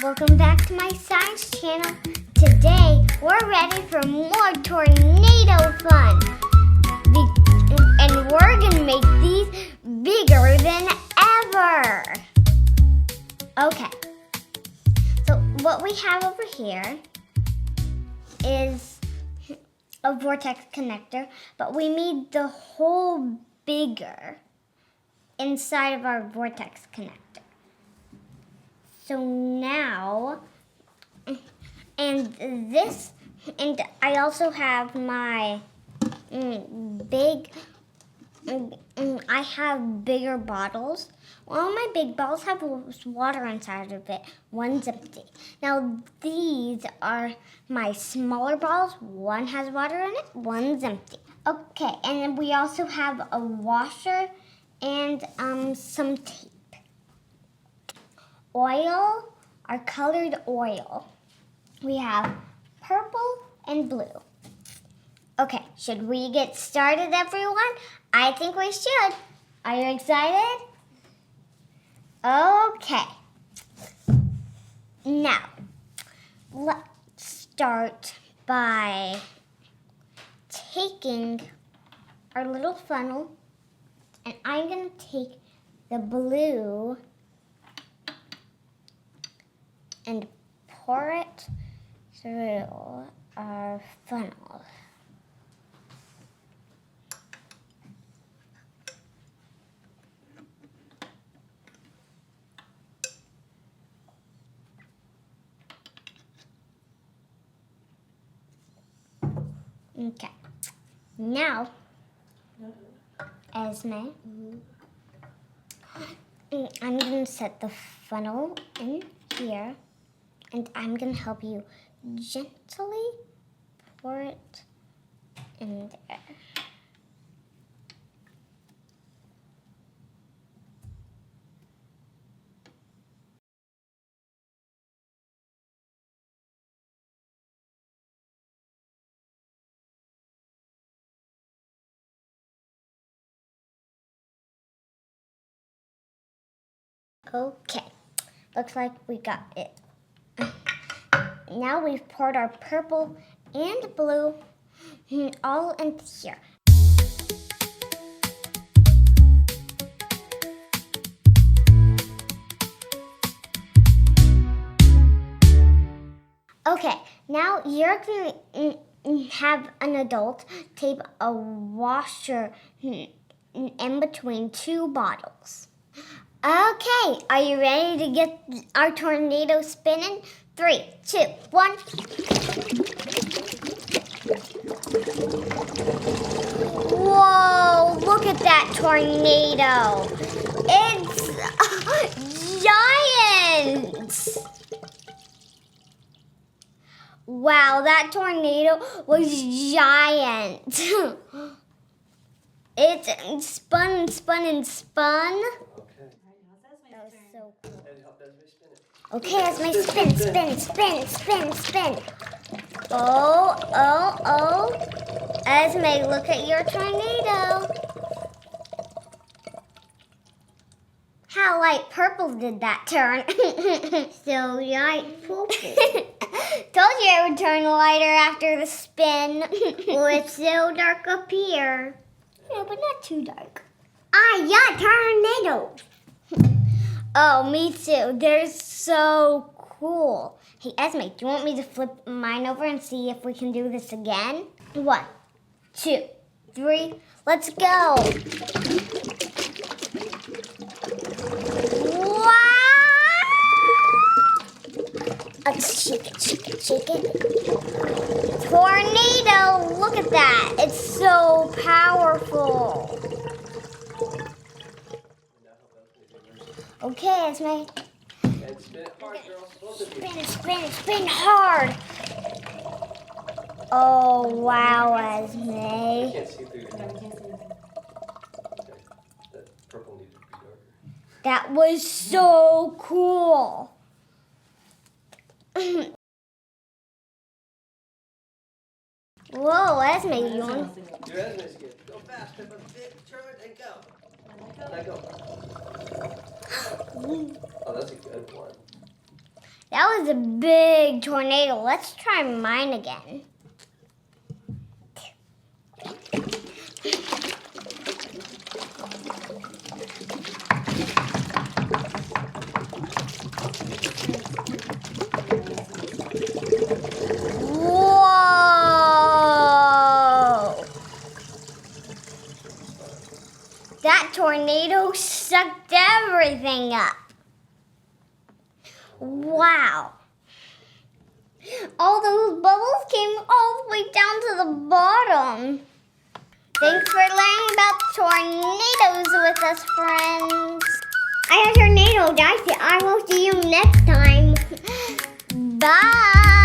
Welcome back to my science channel. Today, we're ready for more tornado fun. And we're gonna make these bigger than ever. Okay, so what we have over here is a vortex connector, but we made the hole bigger inside of our vortex connector. So now, and I also have my I have bigger bottles. All my big bottles have water inside of it. One's empty. Now these are my smaller bottles. One has water in it, one's empty. Okay, and then we also have a washer and some tape. Oil, our colored oil. We have purple and blue. Okay, should we get started, everyone? I think we should. Are you excited? Okay. Now, let's start by taking our little funnel, and I'm going to take the blue and pour it through our funnel. Okay. Now, Esme, I'm going to set the funnel in here. And I'm going to help you gently pour it in there. Okay, looks like we got it. Now we've poured our purple and blue all into here. Okay, now you're going to have an adult tape a washer in between two bottles. Okay, are you ready to get our tornado spinning? 3, 2, 1. Whoa, look at that tornado. It's giant. Wow, that tornado was giant. It spun and spun and spun. That was so cool. Okay, Esme, spin, spin, spin, spin, spin. Oh. Esme, look at your tornado. How light purple did that turn? So light purple. Told you it would turn lighter after the spin. Well, it's so dark up here. Yeah, but not too dark. Yeah, tornado. Oh, me too. They're so cool. Hey, Esme, do you want me to flip mine over and see if we can do this again? 1, 2, 3, let's go. Wow! Let's shake it, shake it, shake it. Tornado, look at that. It's so powerful. Okay, Esme. And spin it hard, girl. Spin, spin, spin hard. Oh, wow, Esme. I can't see through your nose. Okay. That purple needs to be darker. That was so cool. Whoa, Esme, you want? Your Esme's good. Go fast, Pippa. Turn it and go. Let go. Oh, that's a good one. That was a big tornado. Let's try mine again. Whoa! That tornado sucked everything up. Wow. All those bubbles came all the way down to the bottom. Thanks for learning about tornadoes with us, friends. I have tornado, guys. I will see you next time. Bye.